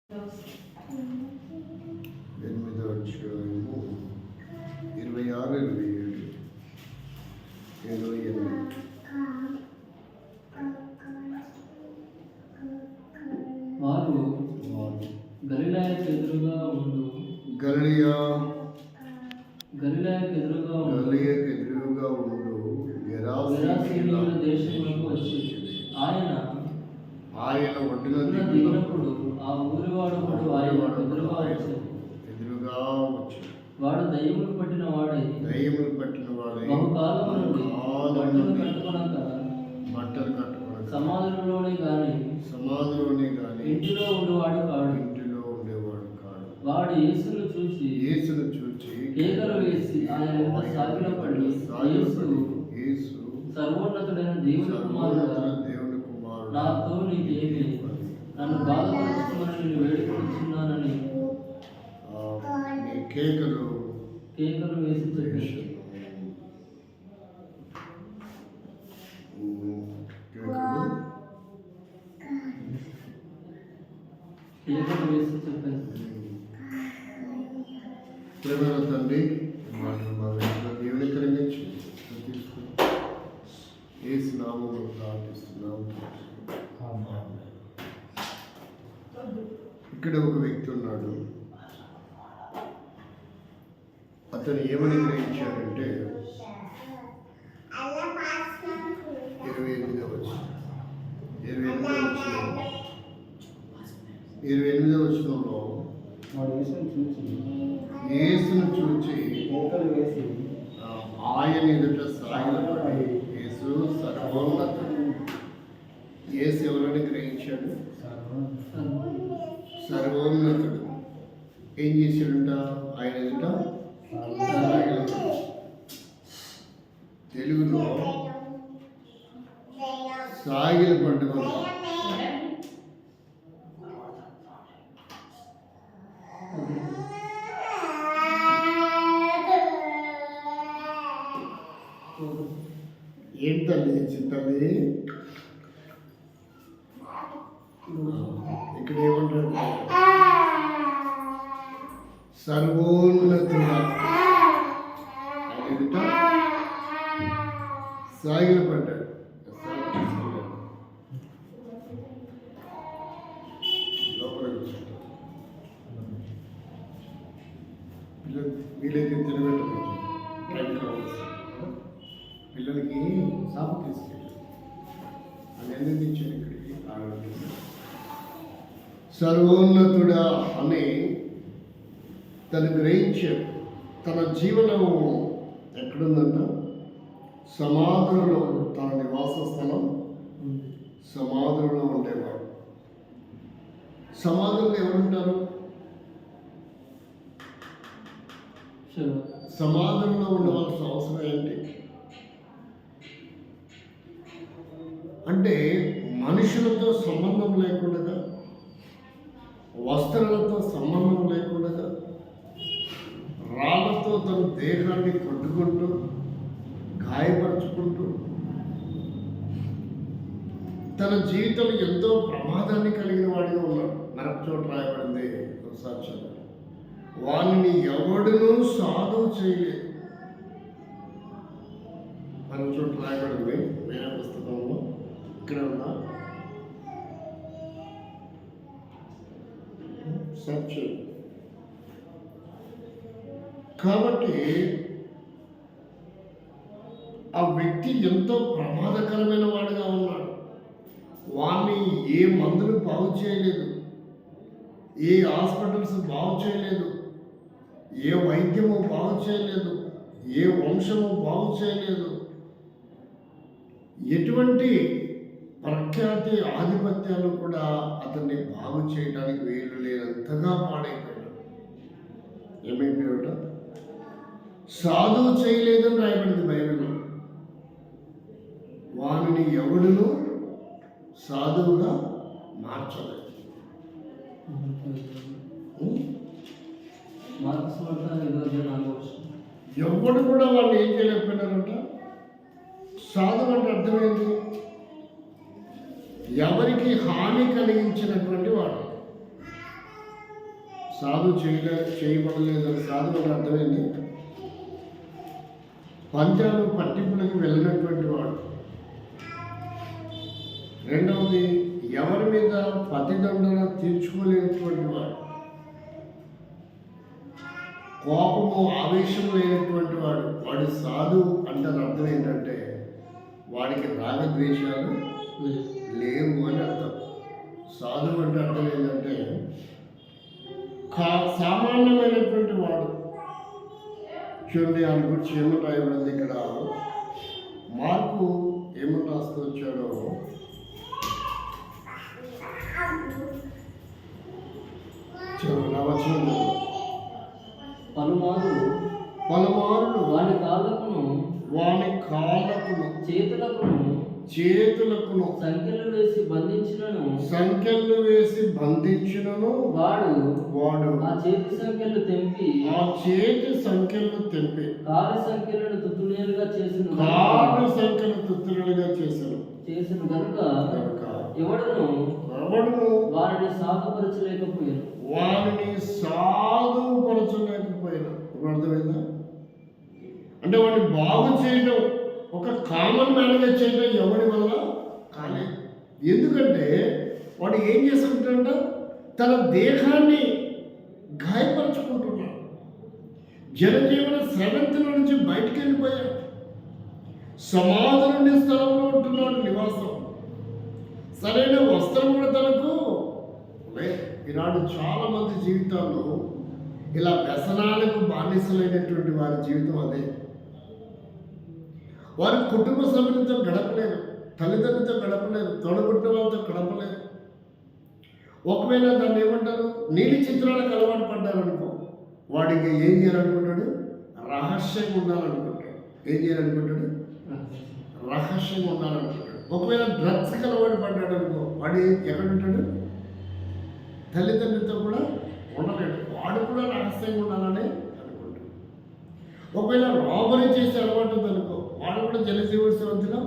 8వ అధ్యాయము 26, 27, 28. వారు గలిలయకు ఎదురుగా ఉండు గెరాసేనీయుల దేశమునకు వచ్చి ఆయన ఒడ్డున దిగినప్పుడు ఆ ఊరివాడు ఆయన ఎదురుగా వచ్చి వాడు దయ్యములు పట్టిన వాడై బహుకాలం నుండి బట్టలు కట్టుకొనక సమాధులలోనే గాని ఇంటిలో ఉండేవాడు కాడు. వాడు యేసును చూచి కేకలు వేసి ఆయన వెంట సాగిలపడి, యేసు సర్వోన్నతుడైన దేవుని కుమారుడా, నాతో నీకేమి, నన్ను బాధపరచుకోమని నేను వేడుకొనుచున్నానని కేకలు వేసి చెప్పాడు. ప్రేమల తండ్రి, మా వెంటనే దేవుని కలిగించి తీసుకుని యేసు నామములో ప్రార్థిస్తున్నాము. ఇక్కడ ఒక వ్యక్తి ఉన్నాడు. అతను ఏమని గ్రహించాడంటే 28వ వచనంలో యేసును చూచి ఆయన ఎదుట సాగిలపడి, యేసు సర్వోన్నతుడు. యేసు ఎవరని గ్రహించాడు? సర్వోన్నతుడు. ఏం చేశాడంట? ఆయన ఎదుట తెలుగులో సాగిలపడ్డ. ఏంటండి చింతల్లి? ఇక్కడ ఏమంటాడు? సర్వోన్నతుడా ఎదుట సాగిలపడ్డాడు. లోపల కూర్చుంటాడు. వీళ్ళకి తినబెట్టబడుతుంది. పిల్లలకి సాపు తీసుకెళ్ళి అని ఎందుకు ఇచ్చాడు ఇక్కడికి? సర్వోన్నతుడా అని తను గ్రహించాడు. తన జీవనం ఎక్కడుందంట? సమాధులలో. తన నివాస స్థలం సమాధులలో ఉండేవాడు. సమాధుల్లో ఎవరుంటారు? సమాధుల్లో ఉండవలసిన అవసరం ఏంటి అంటే, మనుషులతో సంబంధం లేకుండా, వస్త్రాలతో సంబంధం లేకుండా, రాళ్ళతో తన దేహాన్ని కొట్టుకుంటూ గాయపరుచుకుంటూ తన జీవితంలో ఎంతో ప్రమాదాన్ని కలిగిన వాడిగా ఉన్నాడు. మరొక చోట రాయబడింది ఒకసారి, వాణిని ఎవడునూ సాధువు చేయలేదు. మరొక చోట రాయబడింది వేరే పుస్తకంలో. ఇక్కడ ఉన్నా సర్చ్. కాబట్టి ఆ వ్యక్తి ఎంతో ప్రమాదకరమైన వాడుగా ఉన్నాడు. వాణ్ణి ఏ మందులు బాగు చేయలేదు, ఏ హాస్పిటల్స్ బాగు చేయలేదు, ఏ వైద్యము బాగు చేయలేదు, ఏ వంశము బాగు చేయలేదు. ఎటువంటి ప్రఖ్యాతి ఆధిపత్యాలు కూడా అతన్ని బాగు చేయడానికి వీలు లేనంతగా పాడైపోయాడు. ఏమైపోయాట? సాధువు చేయలేదని రాయబడింది బైబిల్లో. వానిని ఎవడును సాధువుగా మార్చలేదు. ఎవడు కూడా వాళ్ళు ఏం చేయలేకపోయినారంట? సాధువు అంటే అర్థమైంది, ఎవరికి హాని కలిగించినటువంటి వాడు. సాధు చేయబడలేదని సాధు అని అర్థమైంది. పంచాలు పట్టింపులకు వెళ్ళినటువంటి వాడు. రెండవది, ఎవరి మీద ప్రతిదండన తీర్చుకోలేనటువంటి వాడు. కోపము ఆవేశం లేనటువంటి వాడు. వాడు సాధు అంటే అర్థం ఏంటంటే వాడికి రాగద్వేషాలు లేవు అని అర్థం. సాధువు అంటే అర్థం ఏంటంటే సామాన్యమైనటువంటి వాడు. చూడండి, ఆయన గురించి ఏమని రాయబడింది ఇక్కడ. మార్కు ఏమని రాస్తూ వచ్చాడో నా వచనం పలుమారు వాని కాళ్ళకును చేతులకును సంఖ్యలు వేసి బంధించినను వాడు ఆ చేతి సంఖ్యలు తెంపి కాలి సంఖ్యలను తుత్తులుగా చేసిన కనుక ఎవడును వారిని సాధుపరచలేకపోయాను. అర్థమైందా? అంటే వాడిని బాగు చేయడం, ఒక కామన్ మ్యాన్గా చేయడం ఎవరి వల్ల కాలేదు. ఎందుకంటే వాడు ఏం చేస్తుంటాడంట, తన దేహాన్ని గాయపరుచుకుంటున్నాడు. జనజీవన స్రవంతిలో నుంచి బయటికి వెళ్ళిపోయాడు. సమాధి నుండి స్థలంలో ఉంటున్నాడు నివాసం. సరైన వస్త్రం కూడా తనకు లేదు. ఈనాడు చాలా మంది జీవితాల్లో ఇలా వ్యసనాలకు బానిసలైనటువంటి వారి జీవితం అదే. వారి కుటుంబ సభ్యులతో గడపలేరు, తల్లిదండ్రులతో గడపలేరు, తోడబుట్టిన వాళ్ళతో గడపలేరు. ఒకవేళ దాన్ని ఏమంటారు, నీలి చిత్రాలకు అలవాటు పడ్డారనుకో, వాడికి ఏం చేయాలనుకుంటాడు, రహస్యంగా ఉండాలనుకుంటాడు. ఏం చేయాలనుకుంటాడు, రహస్యంగా ఉండాలనుకుంటాడు. ఒకవేళ డ్రగ్స్కి అలవాటు పడ్డాడు అనుకో, వాడు ఎక్కడ ఉంటాడు, తల్లిదండ్రులతో కూడా ఉండలేడు. వాడు కూడా రహస్యంగా ఉండాలని అనుకుంటాడు. ఒకవేళ రాబరీ చేసే అలవాటు ఉందనుకో, వాడు కూడా జనజీవన స్రవంతిలో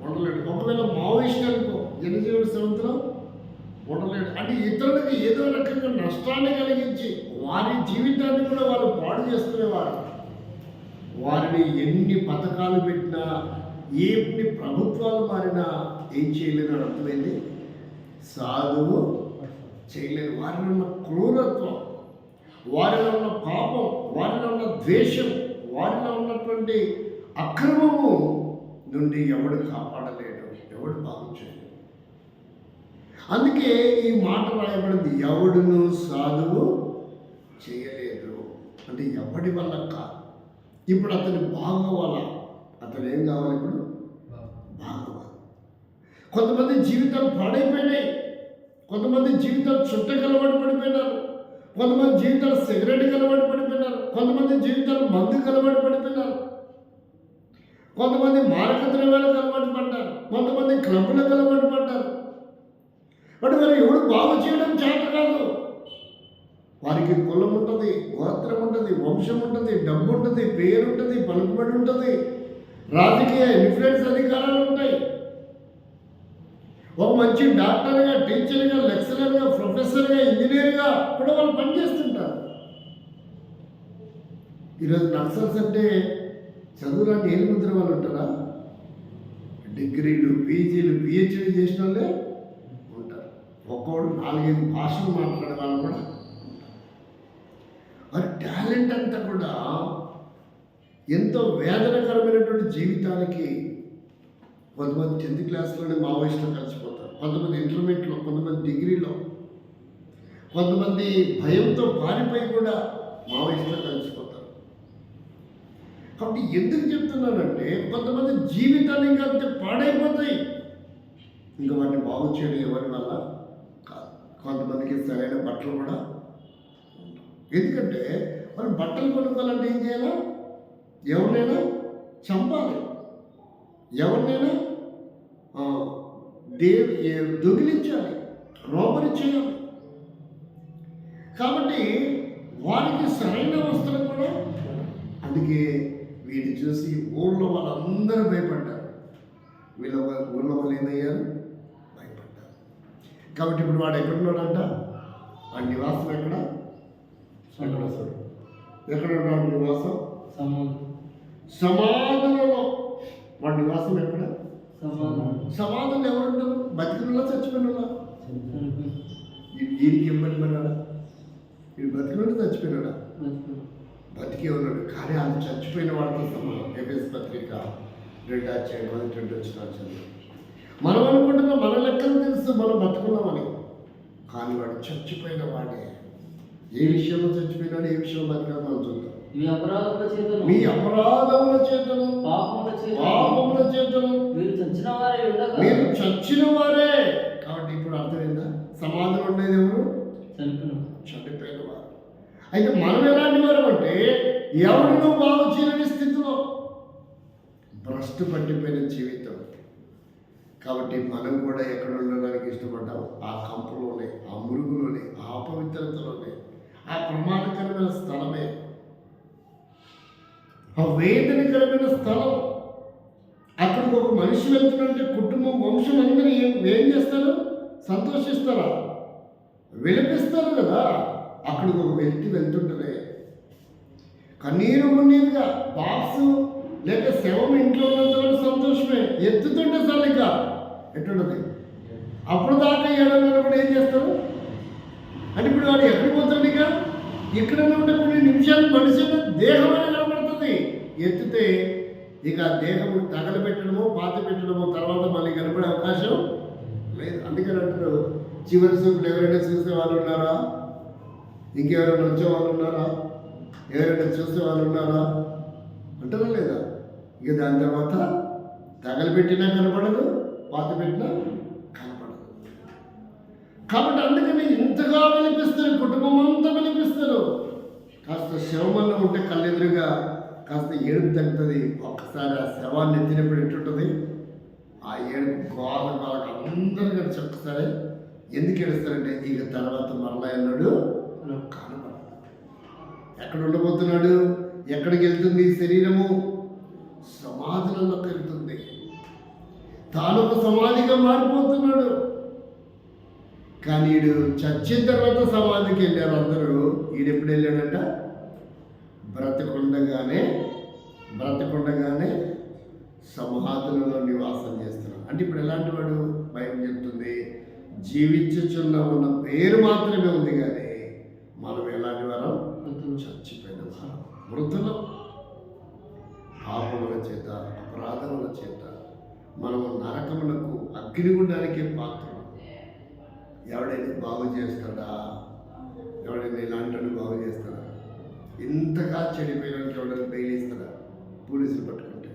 ఉండలేడు. ఒకవేళ మావోయిస్ట్ అనుకో, జనజీవన స్రవంతిలో ఉండలేడు. అంటే ఇతరులకు ఏదో రకంగా నష్టాన్ని కలిగించి వారి జీవితాన్ని కూడా వాళ్ళు పాడు చేసుకునేవారు. వారిని ఎన్ని పథకాలు పెట్టినా, ఎన్ని ప్రభుత్వాలు మారినా ఏం చేయలేదు అని అర్థమైంది. సాధువు చేయలేదు. వారిలో ఉన్న క్రూరత్వం, వారిలో ఉన్న పాపం, వారిలో ఉన్న ద్వేషం, వారిలో ఉన్నటువంటి అక్రమము నుండి ఎవడు కాపాడలేడు, ఎవడు బాగు చేయలేడు. అందుకే ఈ మాట రాయబడింది, ఎవడును సాధువు చేయలేదు. అంటే ఎవడి వల్ల కాదు. ఇప్పుడు అతను బాగోవాలా, అతను ఏం కావాలి, ఇప్పుడు బాగోవాలి. కొంతమంది జీవితాలు పాడైపోయినాయి, కొంతమంది జీవితాలు చుట్టకు అలవాటు పడిపోయినారు, కొంతమంది జీవితాలు సిగరెట్కి అలవాటు పడిపోయినారు, కొంతమంది జీవితాలు మందుకు అలవాటు పడిపోయినారు, కొంతమంది మారక ద్రవ్యాలకు అలవాటు పడ్డారు, కొంతమంది క్లబ్లకు అలవాటు పడ్డారు. బట్ మరి ఎవడు బాగు చేయడం చేత కాదు. వారికి కులం ఉంటుంది, గోత్రం ఉంటుంది, వంశం ఉంటుంది, డబ్బు ఉంటుంది, పేరు ఉంటుంది, పలుకుబడి ఉంటుంది, రాజకీయ ఇన్ఫ్లుయెన్స్ అధికారాలు ఉంటాయి. ఒక మంచి డాక్టర్గా, టీచర్గా, లెక్చరర్గా, ప్రొఫెసర్గా, ఇంజనీర్గా కూడా వాళ్ళు పనిచేస్తుంటారు. ఈరోజు నక్సల్స్ అంటే చదువులాంటి ఏలు ముద్ర వాళ్ళు ఉంటారా? డిగ్రీలు, పీజీలు, పిహెచ్డీ చేసిన వాళ్ళే ఉంటారు. ఒక్కోడు 4-5 భాషలు మాట్లాడే వాళ్ళు కూడా ఉంటారు. వారి టాలెంట్ అంతా కూడా ఎంతో వేదనకరమైనటువంటి జీవితానికి. కొంతమంది 10th క్లాస్లోనే మావోయిస్టులు కలిసిపోతారు, కొంతమంది ఇంటర్మీడియట్లో, కొంతమంది డిగ్రీలో, కొంతమంది భయంతో పారిపోయి కూడా మావోయిస్టులు కలిసిపోతారు. కాబట్టి ఎందుకు చెప్తున్నానంటే, కొంతమంది జీవితాలు ఇంకా అంతే పాడైపోతాయి. ఇంకా వాటిని బాగు చేయడం ఎవరి వల్ల కాదు. కొంతమందికి సరైన బట్టలు కూడా ఉండవు. ఎందుకంటే వాళ్ళు బట్టలు కొనుక్కోవాలంటే ఏం చేయాలా, ఎవరినైనా చంపాలి, ఎవరినైనా దొంగిలించాలి, రోబరీ చేయాలి. కాబట్టి వారికి సరైన వస్త్రం కూడా. అందుకే వీడిని చూసి ఊళ్ళో వాళ్ళందరూ భయపడ్డారు. ఊళ్ళో వాళ్ళు ఏమయ్యారు, భయపడ్డారు. కాబట్టి ఇప్పుడు వాడు ఎక్కడున్నాడంట, వాడి నివాసం ఎక్కడ, ఎక్కడ వస్తాడు? ఎక్కడ ఉంటాడు నివాసం? సమాధి. సమాధులలో. వాడి నివాసం ఎక్కడ? సమాధి. సమాధులు ఎవరుంటారు? బతికినలా చచ్చిపోయినా? చనిపోయి. వీరికి ఇబ్బంది పడ్డాడా? వీడు బతికినట్టు చచ్చిపోయినాడా? బతుకున్నాడు. బతికే ఉన్నాడు, కానీ అది చచ్చిపోయిన వాడితో సమానం. ఎఫెసు పత్రిక 2:1-2 మనం అనుకుంటున్నాం మన లెక్కలు తెలుసు, మనం బతుకున్నామని, కానీ వాడు చచ్చిపోయిన వాడే. ఏ విషయంలో చచ్చిపోయినాడు, ఏ విషయంలో బతికాడు మనం చూద్దాం. మీ అపరాధముల చేతను, మీ అపరాధముల చేతను, పాపముల చేతను మీరు చచ్చిన వారే ఉండగా, మీరు చచ్చిన వారే. కాబట్టి ఇప్పుడు అర్థమైందా? సమాధులు ఉండేది ఎవరు? చనిపోయిన వారు. అయితే మనం ఎలాంటి వారు అంటే, ఎవరినో బాగు చేయలేని స్థితిలో, భ్రష్టు పట్టిపోయిన జీవితం. కాబట్టి మనం కూడా ఎక్కడ ఉండడానికి ఇష్టపడ్డాం? ఆ కంపలోనే, ఆ మురుగులోనే, ఆ అపవిత్రతలోనే, ఆ ప్రమాదకరమైన స్థలమే, ఆ వేదనకరమైన స్థలం. అక్కడికి ఒక మనిషి వెళ్తున్నట్టే కుటుంబం, వంశం అందరూ ఏం చేస్తారు? సంతోషిస్తారా? విలపిస్తారు కదా. అక్కడికి ఒక వ్యక్తి వెళ్తుంటేనే కన్నీరు మున్నీరుగా బాక్సు లేక శవం ఇంట్లో ఉన్నంత సంతోషమే, ఎత్తుతుంటే సరిగ్గా ఎట్లుంటది. అప్పుడు దాకా ఏడన్నా కూడా ఏం చేస్తారు అంటే, ఇప్పుడు వాడు ఎక్కడికి పోతాడు? ఇక ఇక్కడనే ఉంటే కొన్ని నిమిషాలు మనిషి దేహం అనేది కనబడుతుంది. ఎత్తితే ఇక దేహం తగలబెట్టడమో పాతి పెట్టడమో తర్వాత మళ్ళీ కనపడే అవకాశం లేదు. అందుకని అంటారు, చివరి చూపులు ఎవరైనా చూసే వాళ్ళు ఉన్నారా? ఇంకెవరైనా వచ్చే వాళ్ళు ఉన్నారా? ఎవరైనా చూసే వాళ్ళు ఉన్నారా అంటారా లేదా? ఇక దాని తర్వాత తగలబెట్టినా కనపడదు, పాతి పెట్టినా కనపడదు. కాబట్టి అందుకని ఇంతగా వినిపిస్తారు, కుటుంబం అంతా వినిపిస్తారు. కాస్త శవమన్న ఉంటే కళ్ళెదురుగా కాస్త ఏడుపు తగ్గుతుంది. ఒక్కసారి ఆ శవాన్ని ఎత్తినప్పుడు ఎట్టుంటుంది? ఆ ఏడుపు గోల వాళ్ళకి అందరూ కలిసి ఒక్కసారి ఎందుకు ఏడుస్తారంటే, ఇక తర్వాత మరలా అన్నాడు కనపడదు. ఎక్కడ ఉండబోతున్నాడు? ఎక్కడికి వెళ్తుంది శరీరము? సమాధులలోకి వెళ్తుంది. తాను ఒక సమాధిగా మారిపోతున్నాడు. కానీ వీడు చచ్చిన తర్వాత సమాధికి వెళ్ళారు అందరూ. వీడెప్పుడు వెళ్ళాడంట? బ్రతకుండగానే సమాధులలో నివాసం చేస్తున్నాడు. అంటే ఇప్పుడు ఎలాంటి వాడు? బైబిల్ చెప్తుంది, జీవించుచున్న ఉన్న పేరు మాత్రమే ఉంది, కానీ మనం ఎలాంటి వారం? చచ్చిపోయిన వారం, మృతులం. పాపముల చేత, అపరాధముల చేత మనము నరకములకు, అగ్నిగుండానికే పాత్రలు. ఎవడైనా బాగు చేస్తాడా? ఎవడైనా ఇలాంటి బాగు చేస్తాడా? ఇంతగా చెడిపోయినానికి ఎవడైనా బెయిల్ ఇస్తాడా? పోలీసులు పట్టుకుంటే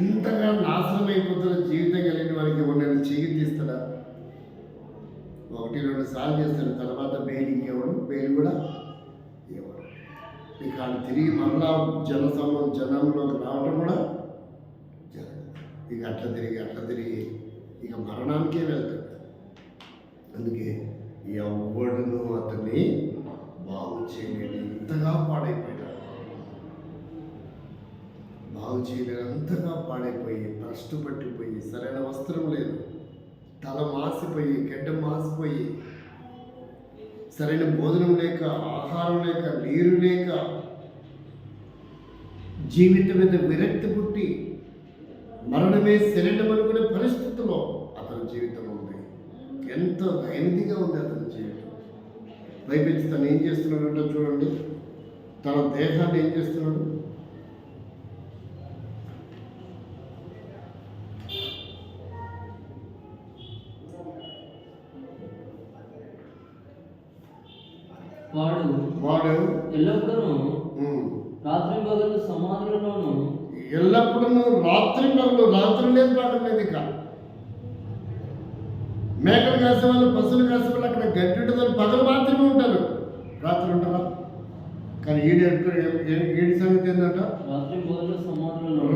ఇంతగా నాశనం అయిపోతున్న జీవితం కలిగిన వారికి ఎవరైనా చెయ్యి తీస్తాడా? 1-2 సార్లు చేస్తాడు, తర్వాత బెయిలింగ్ ఎవడు? బెయిల్ కూడా ఎవడు? ఇక తిరిగి మరలా జనంలోకి రావడం కూడా జరగదు. ఇక అట్లా తిరిగి ఇక మరణానికే వెళ్తాడు. అందుకే ఎవడును అతన్ని బాగు చేయలేని ఇంతగా పాడైపోయినాడు. బాగు చేయలేనంతగా పాడైపోయి, భ్రష్టు పట్టిపోయి, సరైన వస్త్రం లేదు, తల మాసిపోయి, గడ్డం మాసిపోయి, సరైన భోజనం లేక, ఆహారం లేక, నీరు లేక, జీవితం మీద విరక్తి పుట్టి మరణమే శరీరం అనుకునే పరిస్థితిలో అతని జీవితం ఉంది. ఎంతో దైనందిగా ఉంది అతని జీవితం. పైపెచ్చి తను ఏం చేస్తున్నాడంటే చూడండి, తన దేహాన్ని ఏం చేస్తున్నాడు? వాడు ఎల్లప్పుడూ రాత్రి పగలు సమాధులలోను, ఎల్లప్పుడూ రాత్రి పగలు, రాత్రి లేదు పాటం లేదు. ఇక మేకలు కాసే వాళ్ళు, పశువులు కాసే వాళ్ళు అక్కడ గడ్డి ఉంటుందని పగలు మాత్రమే ఉంటారు, రాత్రి ఉంటారా? కానీ ఏడు సంగతి ఏంటంట? రాత్రి పగలు సమాధులలో,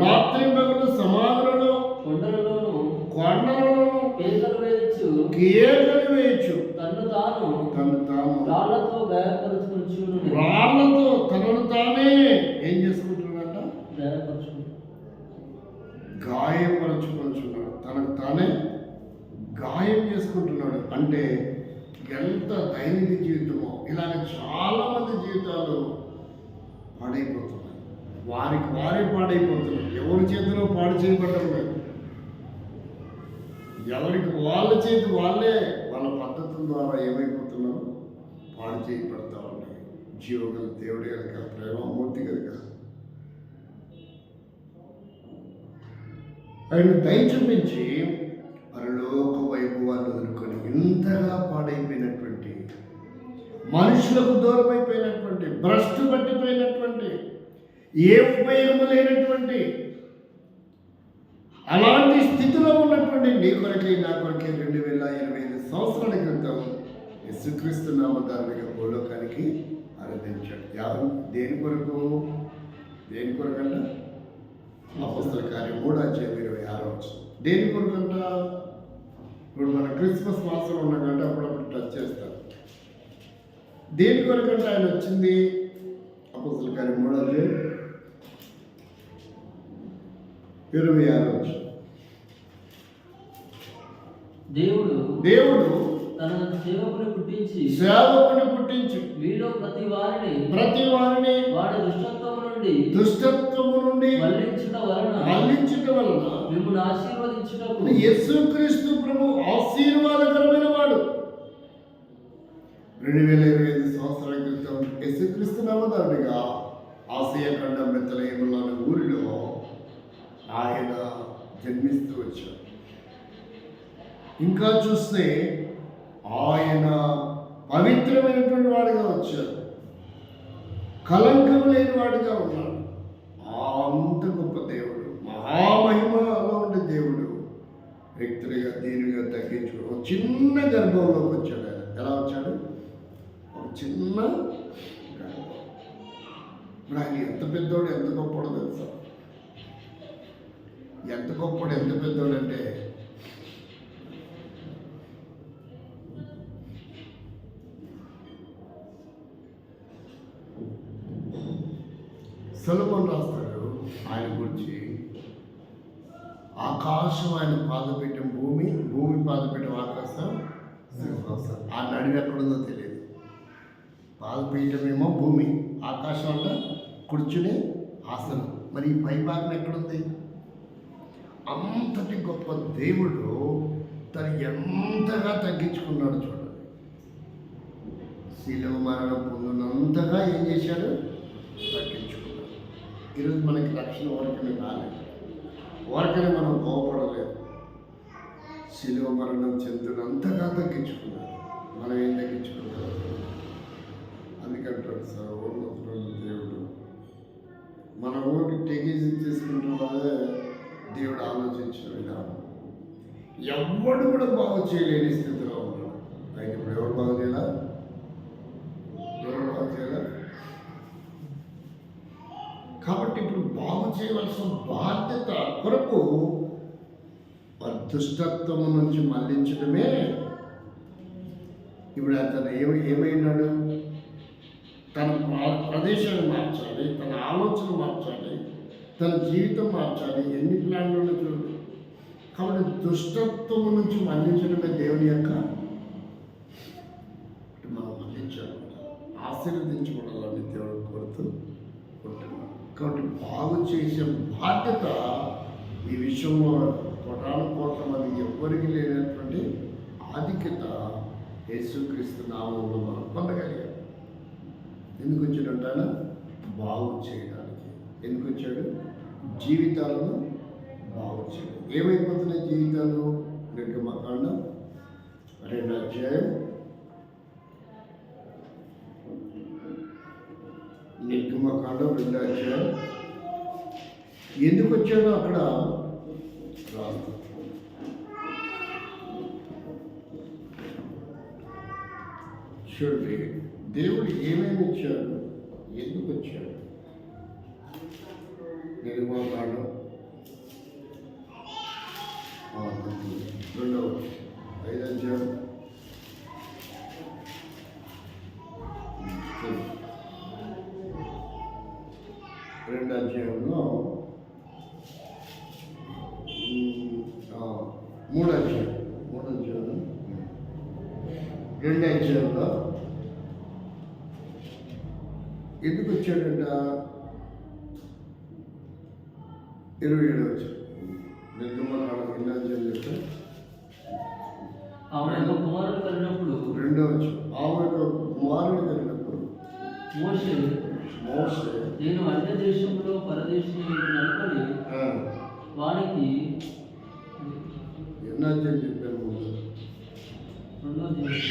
కొండలలోను కేకలు వేయచ్చు, తన్ను తాను రాళ్లతో తనను తానే ఏం చేసుకుంటున్నాడంట? గాయపరచుకుంటున్నాడు. తనకు తానే గాయం చేసుకుంటున్నాడు. అంటే ఎంత దైనిక జీవితమో. ఇలాగ చాలా మంది జీవితాలు పాడైపోతున్నాయి. వారికి వారే పాడైపోతున్నారు. ఎవరి చేతిలో పాడు చేయబడడం లేదు. ఎవరికి వాళ్ళ చేతి వాళ్ళే వాళ్ళ పద్ధతుల ద్వారా ఏమైపోతున్నారు, పాడు చేయబడతా ఉన్నాయి. జీవగల దేవుడి కనుక, ప్రేమమూర్తి కనుక ఆయన దయ చూపించి పరలోక వైభవాన్ని వదులుకొని ఇంతగా పాడైపోయినటువంటి, మనుషులకు దూరం అయిపోయినటువంటి, భ్రష్టు పట్టిపోయినటువంటి, ఏ ఉపయోగం లేనటువంటి అలాంటి స్థితిలో ఉన్నటువంటి నీ కొరకే నా కొరకే 2025 సంవత్సరాల క్రితం యేసుక్రీస్తు నామధారణగా భూలోకానికి ఆరాధించాడు. దేని కొరకు? దేని కొరకంట? అపోస్తల కార్యం 3:26. దేని కొరకంట? ఇప్పుడు మన క్రిస్మస్ మాసంలో ఉన్నాకంటే అప్పుడప్పుడు టచ్ చేస్తారు. దేని కొరకంట ఆయన వచ్చింది? అపోస్తల కార్యం 3:26. దేవుడు తన సేవకుని పుట్టించి మీలో ప్రతి వారిని వాడి దుష్టత్వము నుండి మళ్ళించుట వలన మిమ్మును ఆశీర్వదించుటకు యేసుక్రీస్తు ప్రభు ఆశీర్వాదకరమైన వాడు. 2025 సంవత్సరాల క్రితం యేసుక్రీస్తు నామధారణగా ఆసియా ఖండం బెత్లెహేములో ఊరిలో ఆయన జన్మిస్తూ వచ్చాడు. ఇంకా చూస్తే ఆయన పవిత్రమైనటువంటి వాడిగా వచ్చాడు. కలంకం లేని వాడిగా ఉన్నాడు. అంత గొప్ప దేవుడు, మహామహిమలో ఉండే దేవుడు వ్యక్తులుగా దీనిగా తగ్గించుకో ఒక చిన్న గర్భంలోకి వచ్చాడు. ఆయన ఎలా వచ్చాడు? ఒక చిన్న గర్భం. ఇప్పుడు ఆయన ఎంత పెద్దోడు, ఎంత గొప్పవాడో తెలుసా? ఎంత గొప్పవాడు, ఎంత పెద్దోడు అంటే సొలొమోను రాస్తాడు ఆయన గురించి. ఆకాశం ఆయన పాదపీఠం, భూమి పాదపీఠం, ఆకాశం సింహాసనం. ఆ నడివి ఎక్కడుందో తెలియదు. పాదపీఠమేమో భూమి, ఆకాశం అంటే కూర్చునే ఆసనం. మరి ఈ పై భాగం ఎక్కడుంది? అంతటి గొప్ప దేవుడు తను ఎంతగా తగ్గించుకున్నాడు చూడండి. శిలువ మరణం పొందినంతగా ఏం చేశాడు? తగ్గించుకున్నాడు. ఈరోజు మనకి రక్షణ వరకనే రాలేదు, వరకనే మనం బాగుపడలేదు. శిలువ మరణం చెందినంతగా తగ్గించుకున్నాడు. మనం ఏం తగ్గించుకున్నాం? అందుకంటాడు సర్వోన్నతుడైన దేవుడు మన ఓటు టెకేజీ తీసుకుంటున్నదే దేవుడు ఆలోచించిన విధానం. ఎవడు కూడా బాగు చేయలేని స్థితిలో ఉన్నాడు. అయితే ఇప్పుడు ఎవరు బాగు చేయాలా? కాబట్టి ఇప్పుడు బాగు చేయవలసిన బాధ్యత కొరకు దుష్టత్వం నుంచి మళ్లించడమే. ఇప్పుడు అతను ఏమైనాడు? తన ప్రదేశాన్ని మార్చాలి, తన ఆలోచన మార్చాలి, తన జీవితం మార్చాలి. ఎన్ని ప్లాన్లు చూడండి. కాబట్టి దుష్టత్వం నుంచి మళ్లించడమే దేవుని యొక్క మనం మళ్లించాలి, ఆశీర్వదించబడాలని దేవుడు కోరుతూ ఉంటున్నాడు. కాబట్టి బాగు చేసే బాధ్యత ఈ విషయంలో కోట్ల మంది ఎవ్వరికి లేనటువంటి ఆధిక్యత యేసుక్రీస్తు నామంలో మనం పొందగలిగాం. ఎందుకు వచ్చాడంట? బాగు చేయడానికి. ఎందుకు వచ్చాడు? జీవితాలను బాగు చేయడం. ఏమైపోతున్నాయి జీవితాలు? నిర్గమకాండం 2 నిర్గమకాండం 2 ఎందుకు వచ్చాడో అక్కడ రాదు. చూడండి, దేవుడు ఏమేమి ఇచ్చాడు, ఎందుకు వచ్చాడు? నిర్గమకాండం 2 అధ్యాయంలో 3 అధ్యాయం 2 అధ్యాయంలో ఎందుకు వచ్చాడంట? 27 వచ్చాడు. నిర్గమకాండం ఎన్నో అధ్యాయం చెప్తే ఆమె యొక్క కుమారుడు కలిగినప్పుడు 2వ వచ్చాడు. ఆమె యొక్క కుమారుడు కలిగినప్పుడు మోషే మోషే నేను అన్య దేశంలో పరదేశిని అనుకొని వానికి ఎన్నో అధ్యాయం చెప్పాను ముందు. 2వ అధ్యాయం.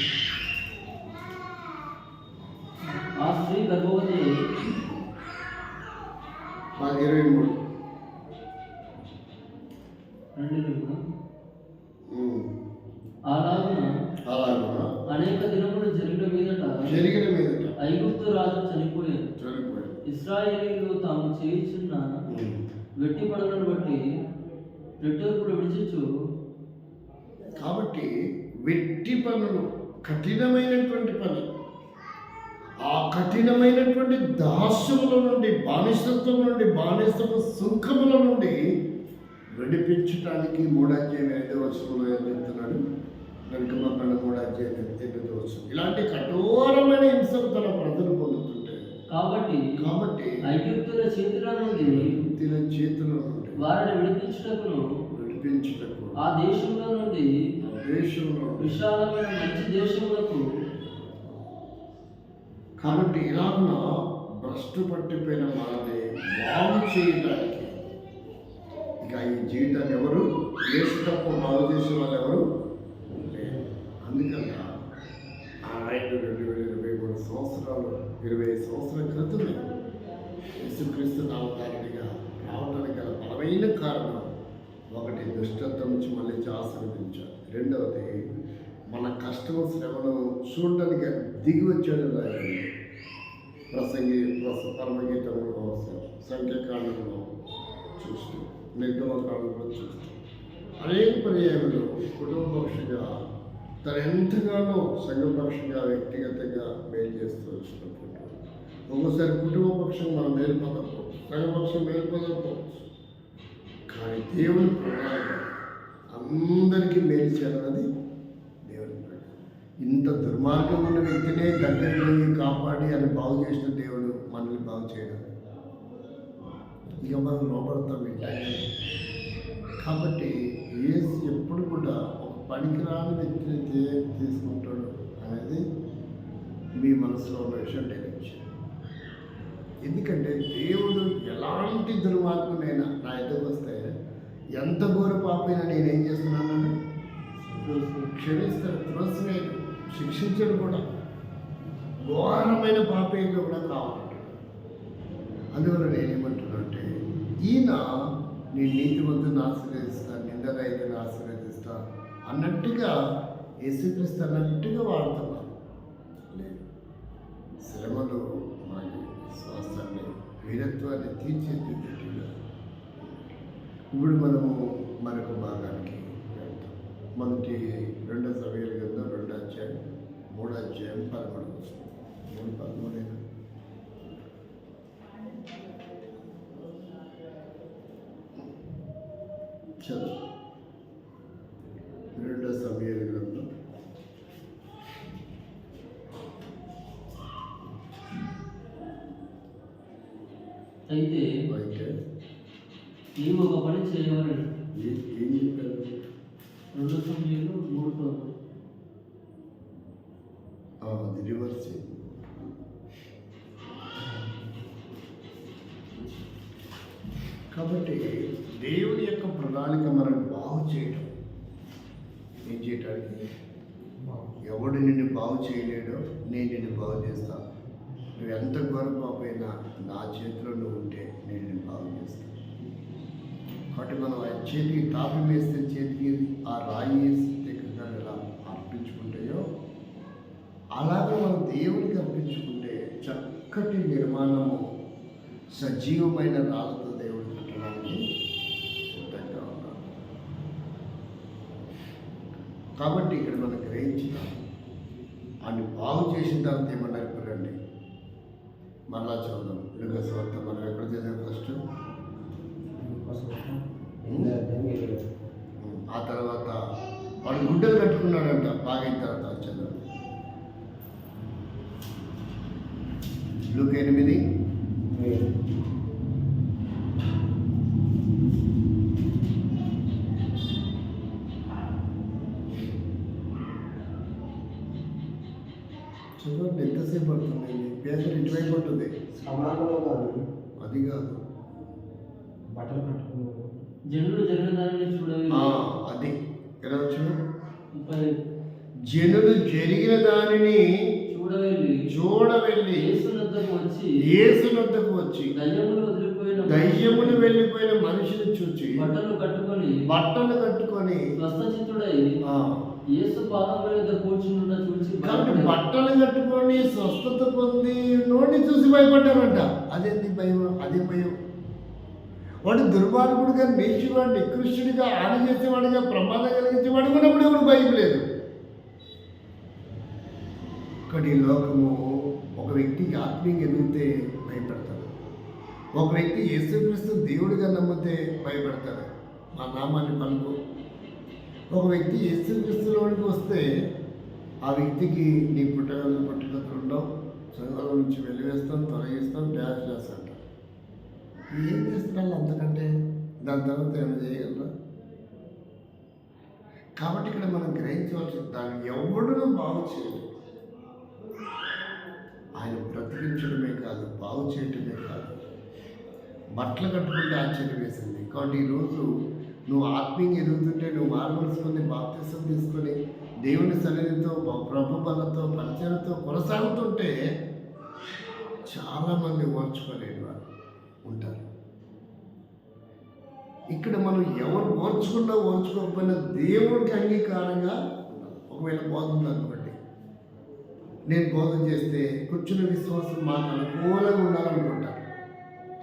ఆ స్త్రీ గర్భవతి 23 అలాగున అనేక దినములు జరిగిన మీదట ఐగుప్తు రాజు చనిపోయాడు. ఇశ్రాయేలీయులు తాము చేయుచున్న వెట్టి పనులను బట్టి నిట్టూర్పులు విడిచిచ్చు. కాబట్టి వెట్టి పనులు కఠినమైనటువంటి పని, ఆ కఠినమైనటువంటి దాస్యముల నుండి, బానిసత్వం నుండి, బానిసత్వ సుఖముల నుండి విడిపించడానికి 3వ అధ్యాయం 5వ వచనంలో ఏం చెప్తున్నాడు? నిర్గమకాండం 3వ అధ్యాయం 8వ వచనం. ఇలాంటి కఠోరమైన హింసలు తన ప్రజలు పొందుతుంటే కాబట్టి ఐగుప్తుల చేతుల నుండి వారిని విడిపించుటకు ఆ దేశంలో నుండి విశాలమైన మంచి దేశములకు. కాబట్టి ఇలాగున భ్రష్టు పట్టిపోయిన మనల్ని బాగు చేయడానికి, ఇక ఈ జీవితాన్ని ఎవరు యేసు తప్ప బాగు చేసే వాళ్ళు ఎవరు లేరు. అందుకని ఆయన 2023 సంవత్సరాలు 25 సంవత్సరాల క్రితమే యేసుక్రీస్తు నామధారుడిగా రావడానికి గల బలమైన కారణం ఒకటి, దుష్టత్వం నుంచి మళ్ళీ ఆశీర్వదించారు. 2వది, మన కష్టం శ్రమను చూడడానికి దిగి వచ్చాడు. పరమగీతంలో సంఖ్యాకాండంలో చూస్తూ, నిర్గమకాండంలో చూస్తూ అనేక పర్యాయంలో కుటుంబపక్షంగా తను ఎంతగానో సంఘపక్షంగా వ్యక్తిగతంగా మేలు చేస్తూ వచ్చినప్పుడు ఒక్కోసారి కుటుంబపక్షం మనం మేలు పొందకపోవచ్చు, సంఘపక్షం మేలు పొందకపోవచ్చు. కానీ దేవుని ప్రణాళిక అందరికీ మేలు చేయాలన్నది దేవుని ప్రణాళిక. ఇంత దుర్మార్గం ఉన్న వ్యక్తినే దగ్గరికి కాపాడి అని బాగు చేసిన దేవుడు మనల్ని బాగు చేయడం. ఇక మనం లోపడతాం ఏంటంటే, కాబట్టి యేసు ఎప్పుడు కూడా ఒక పనికిరాని వ్యక్తిని తీసుకుంటాడు అనేది మీ మనసులో ఉన్న విషయం గ్రహించాలి. ఎందుకంటే దేవుడు ఎలాంటి దుర్మార్గునైనా నా ఎదురుకు వస్తే, ఎంత ఘోర పాపైనా నేనేం చేస్తున్నాను? క్షమిస్తాడు, త్రోసివేయడు, శిక్షించడు కూడా. ఘోరమైన పాపేగా కూడా కావాలంటాడు. అందువల్ల నేనేమంటున్నానంటే, ఈయన నీ నీతివంతుని ఆశీర్వదిస్తా, నిందరైతుని ఆశీర్వదిస్తా అన్నట్టుగా యేసుక్రీస్తు అన్నట్టుగా వాడుతున్నాను. లేదు, శ్రమలు మనకి విశ్వాసాన్ని, వీరత్వాన్ని తీర్చిదిద్దేట్టుగా. ఇప్పుడు మనము మరొక భాగానికి వెళ్తాం. మొదటి 2 సమయాల గ్రంథం 2వ అధ్యాయం 3వ అధ్యాయం 13వ వచనం. 3:13 చదువు. 2 సమయాల గ్రంథం అయితే నీవు ఒక పని చేయవలని. ఏం చెప్పారు? 2 సమయాలు 3తో అది రివర్స్. కాబట్టి దేవుని యొక్క ప్రణాళిక మనం బాగు చేయటం. ఏం చేయటానికి? ఎవడు నిన్ను బాగు చేయలేడో నేను నిన్ను బాగు చేస్తాను. నువ్వు ఎంత గొరపాపైనా నా చేతిలో నువ్వు ఉంటే నేను నిన్ను బాగు చేస్తాను. కాబట్టి మనం ఆ చేతికి తాపి వేస్తే చేతికి ఆ రాయి వేసి ఎలా అర్పించుకుంటాయో అలాగే మనం దేవునికి అర్పించుకుంటే చక్కటి నిర్మాణము సజీవమైన రాళ్ళతో దేవుడు కట్టడానికి సిద్ధంగా ఉన్నాడు. కాబట్టి ఇక్కడ మనం గ్రహించుతాం. ఆయన బాగు చేసిన తర్వాత ఏమన్నారు? రండి మరలా చదువుదాం. లూకా సువార్త మనం ఎక్కడ చదివాం? ఫస్ట్ ఆ తర్వాత వాడు గుడ్డలు కట్టుకున్నాడంట. బాగైన తర్వాత చదువు. లూకా 8. చూడండి ఎంతసేపు పడుతుంది, పేదలు ఇటువైపు ఉంటుంది. సమానంలో కాదు, అది కాదు, బట్టలు కట్టుకున్నాడు. జనులు జరిగిన దానిని చూడవే. అది ఎలా వచ్చిన 30. జనులు జరిగిన దానిని చూడవెళ్ళి యేసునొద్దకు వచ్చి దయ్యములు వెళ్ళిపోయిన మనిషిని చూచి బట్టలు కట్టుకొని స్వస్థచిత్తుడై యేసు పాదముల మీద కూర్చున్న చూచి కాబట్టి బట్టలు కట్టుకొని స్వస్థత పొంది నోటిని చూసి భయపడ్డారంట. అదేంటి భయం? అదే భయం. వాడు దుర్మార్గుడిగా, నీచువాడు, నికృష్టుడిగా, హాని చేసేవాడిగా, ప్రమాదం కలిగించేవాడు ఉన్నప్పుడు ఎవరు భయం లేదు. కానీ ఈ లోకము ఒక వ్యక్తికి ఆత్మీయంగా ఎదిగితే భయపడతాడు, ఒక వ్యక్తి యేసుక్రీస్తు దేవుడిగా నమ్మితే భయపడతాడు. మా నామాన్ని పలుకు. ఒక వ్యక్తి యేసుక్రీస్తులోనికి వస్తే ఆ వ్యక్తికి నీ పుట్టుకలు ఉండవు, సంఘంలో నుంచి వెలివేస్తాం, తొలగిస్తాం, డ్యాష్ చేస్తాం. ఏం చేస్తున్నారు అంతకంటే? దాని తర్వాత ఏమైనా చేయగలరా? కాబట్టి ఇక్కడ మనం గ్రహించవలసి, దాన్ని ఎవడును బాగు చేయలేదు. ఆయన బ్రతికించడమే కాదు, బాగు చేయటమే కాదు, బట్టలు కట్టుకుంటే ఆశ్చర్యం వేసింది. కాబట్టి ఈరోజు నువ్వు ఆత్మీయంగా ఎదుగుతుంటే, నువ్వు మార్మల్సుకొని బాప్తిసం తీసుకొని దేవుని సన్నిధితో, ప్రభు బలతో, పరిచయంతో కొనసాగుతుంటే చాలామంది ఓర్చుకోలేని వారు ఉంటారు. ఇక్కడ మనం ఎవరు ఓర్చుకున్నా ఓర్చుకోకపోయినా దేవుడికి అంగీకారంగా ఉండాలి. ఒకవేళ బోధన అనుకోండి, నేను బోధన చేస్తే కూర్చున్న విశ్వాసం మాకు అనుకూలంగా ఉండాలనుకుంటాను,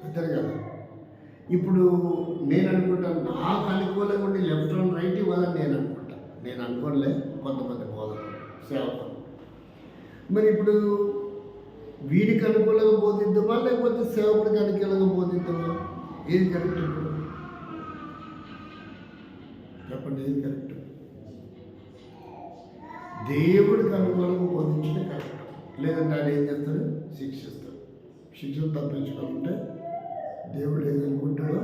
అంతే కదా. ఇప్పుడు నేను అనుకుంటాను నాకు అనుకూలంగా ఉండి లెఫ్ట్ అండ్ రైట్ ఇవ్వాలని నేను అనుకుంటాను. నేను అనుకోలే, కొంతమంది బోధకులు, సేవకులు. మరి ఇప్పుడు వీడికి అనుకూలంగా బోధిద్దామా లేకపోతే సేవకుడికి అనుకూలంగా బోధిద్దామా? ఏది కరెక్ట్? ఇప్పుడు చెప్పండి, ఏది కరెక్ట్? దేవుడికి అనుకూలంగా బోధించడే కరెక్ట్. లేదంటే ఆయన ఏం చేస్తాడు? శిక్షిస్తాడు. శిక్షను తప్పించుకోవాలంటే దేవుడు ఏదనుకుంటాడో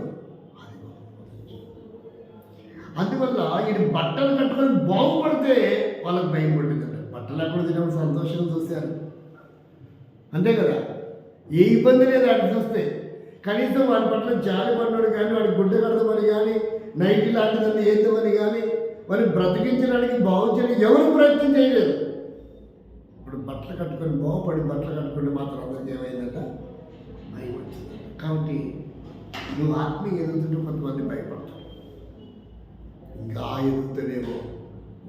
అది బోధించాడు. అందువల్ల ఈయన బట్టలు కట్టుకొని బాగుపడితే వాళ్ళకి భయం పడుతుందంట. బట్టలు ఎక్కడ తినడం సంతోషంగా చూశారు, అంతే కదా. ఏ ఇబ్బంది లేదు అటు చూస్తే. కనీసం వాడి పట్ల జాలి పడినాడు కానీ, వాడి గుడ్డ కడదామని కానీ, నైట్ లాంటిదని ఏద్దామని కానీ, వాడిని బ్రతికించడానికి, బాగు చేయడానికి ఎవరు ప్రయత్నం చేయలేదు. ఇప్పుడు బట్టలు కట్టుకొని బాగుపడి బట్టలు కట్టుకుంటే మాత్రం అందరికీ ఏమైందంట? భయం వచ్చిందంట. కాబట్టి నువ్వు ఆత్మీయ ఎదుగుతుంటే కొంతమంది భయపడతావు. ఇంకా ఎదుగుతానేమో,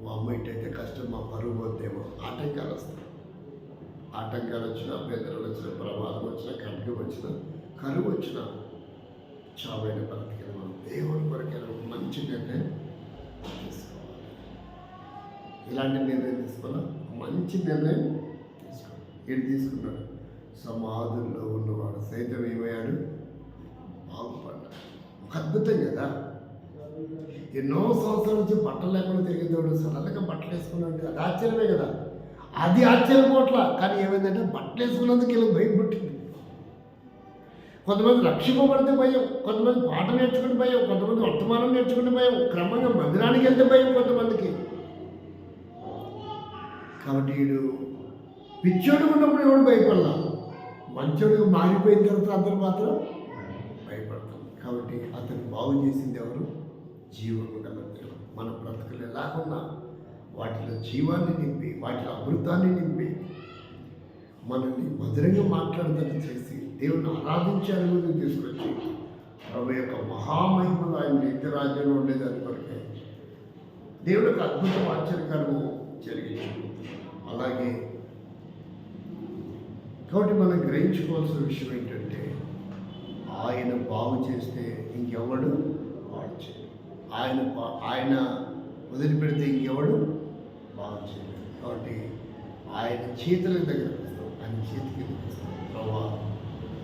మా అమ్మాయిటైతే కష్టం, మా పరుగు పోతేమో, ఆటంకాలు వస్తాయి. ఆటంకాలు వచ్చినా, అభ్యంతరాలు వచ్చినా, ప్రమాదం వచ్చినా, ఖడ్గం వచ్చినా, కరువు వచ్చినా, చావైన బ్రతికిన మనం దేవుడి కొరకైనా ఒక మంచి నిర్ణయం తీసుకోవాలి. ఇలాంటి నిర్ణయం తీసుకోవాలా? మంచి నిర్ణయం తీసుకోవాలి. ఏడు తీసుకున్నాడు? సమాధుల్లో ఉన్నవాడు సైతం ఏమయ్యాడు? బాగుపడ్డాడు. ఒక అద్భుతం కదా. ఎన్నో సంవత్సరాల నుంచి బట్టలు లేకుండా తిరిగేవాడు సడన్గా బట్టలు వేసుకున్నాడు. అది ఆశ్చర్యమే కదా. అది ఆశ్చర్యపోట్ల. కానీ ఏమైందంటే బట్టలు వేసుకున్నందుకు వీళ్ళు భయం పుట్టింది. కొంతమంది రక్షింపబడితే భయం, కొంతమంది పాట నేర్చుకుని భయం, కొంతమంది వర్తమానం నేర్చుకుని భయం, క్రమంగా మందిరానికి వెళ్తే భయం కొంతమందికి. కాబట్టి వీడు పిచ్చోడు ఉన్నప్పుడు ఎవడు భయపడలా, మంచోడుగా మారిపోయిన తర్వాత అందరూ మాత్రం భయపడతాం. కాబట్టి అతను బాగు చేసింది ఎవరు? జీవము గల దేవుడు. మన బ్రతుకులు ఎలాగున్నా వాటిలో జీవాన్ని నింపి, వాటిలో అమృతాన్ని నింపి, మనల్ని మధురంగా మాట్లాడేటట్టు చేసి దేవుని ఆరాధించే అనుభూతిని తీసుకొచ్చి ప్రభు యొక్క మహామహిమలు ఆయన నిత్య రాజ్యంలో ఉండేదాని కొరకే దేవుడికి అద్భుతం, ఆశ్చర్యకరము జరిగింది. అలాగే కాబట్టి మనం గ్రహించుకోవాల్సిన విషయం ఏంటంటే, ఆయన బాగు చేస్తే ఇంకెవడు బాగు చేయడు. ఆయన వదిలిపెడితే ఇంకెవడు బాగు చేయలేదు. కాబట్టి ఆయన చేతుల దగ్గర వస్తాం, ఆయన చేతికి వస్తాం. ప్రభా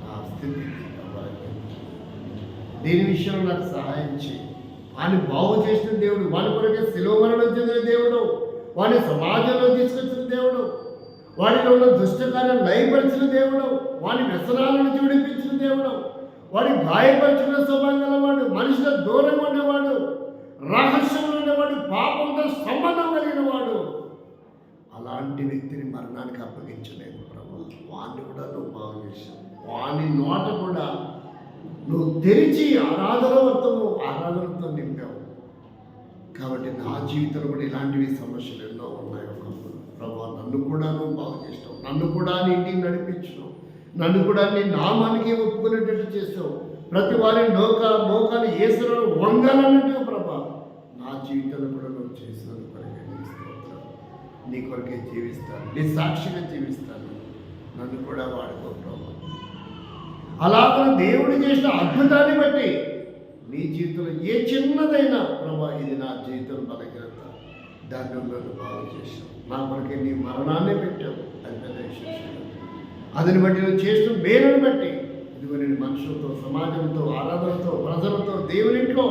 నా స్థితి దేని విషయంలో నాకు సహాయం చేయి. ఆయన బాగు చేసిన దేవుడు, వాని కొరకే శిలువ మరణం చెందిన దేవుడు, వాని సమాజంలో తీసుకొచ్చిన దేవుడు, వాడిలో ఉన్న దుష్టకార్యం లయపరిచిన దేవుడు, వాడి వ్యసనాలను విడిపించిన దేవుడు, వాడి గాయపరిచిన స్వభావం గలవాడు, మనుషుల దూరంగా ఉండేవాడు, రహస్యంలో ఉండేవాడు, పాపంతో సంబంధం కలిగిన వాడు. అలాంటి వ్యక్తిని మరణానికి అప్పగించలేదు ప్రభు. వాడిని కూడా నువ్వు బాగు చేశావు. వాని నోట కూడా నువ్వు తెరిచి ఆరాధనతో నింపావు. కాబట్టి నా జీవితంలో కూడా ఇలాంటివి సమస్యలు ఎన్నో ఉన్నాయి. ఒకప్పుడు ప్రభు నన్ను కూడా నువ్వు బాగు చేస్తావు, నన్ను కూడా నీ ఇంటికి నడిపించినావు, నన్ను కూడా నీ నామానికి ఒప్పుకునేటట్టు చేసావు. ప్రతి వారి మోకాలు ఏసులో వంగాలన్నట్టు ప్రభా నా జీవితంలో కూడా నువ్వు చేసినందుకు నీ కొరకే జీవిస్తాను, నీ సాక్షిగా జీవిస్తాను. నన్ను కూడా వాడుకో ప్రభా. అలాగే దేవుడు చేసిన అద్భుతాన్ని బట్టి నీ జీవితంలో ఏ చిన్నదైనా ప్రభా ఇది నా జీవితం బలహీనత, దాన్ని నన్ను బాగు చేశావు. నా కొరకే నీ మరణాన్నే పెట్టావు. అది పెద్ద విశేషం. అదిని బట్టి నువ్వు చేసిన మేలుని బట్టి ఇదిగో నేను మనుషులతో, సమాజంతో, ఆరాధనతో, ప్రజలతో, దేవునింట్లో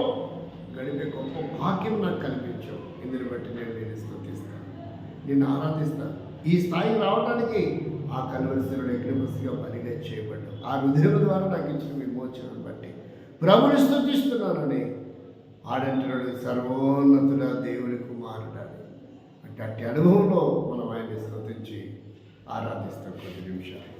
గడిపే గొప్ప భాగ్యం నాకు కల్పించావు. ఇందుని బట్టి నేను స్తుతిస్తాను, నిన్ను ఆరాధిస్తాను. ఈ స్థాయికి రావడానికి ఆ కల్వరిశిలుడు యజ్ఞపశుగా బలిగా చేయబడ్డావు. ఆ రుధిరం ద్వారా నాకు ఇచ్చిన విమోచనను బట్టి ప్రభుని స్తుతిస్తున్నానని ఆడంటున్నాడు. సర్వోన్నతుడ దేవుని కుమారుడని అంటే అట్టి అనుభవంలో మనం ఆయన్ని స్తుతించి ఆరాధిస్తాం. కొద్ది నిమిషాలు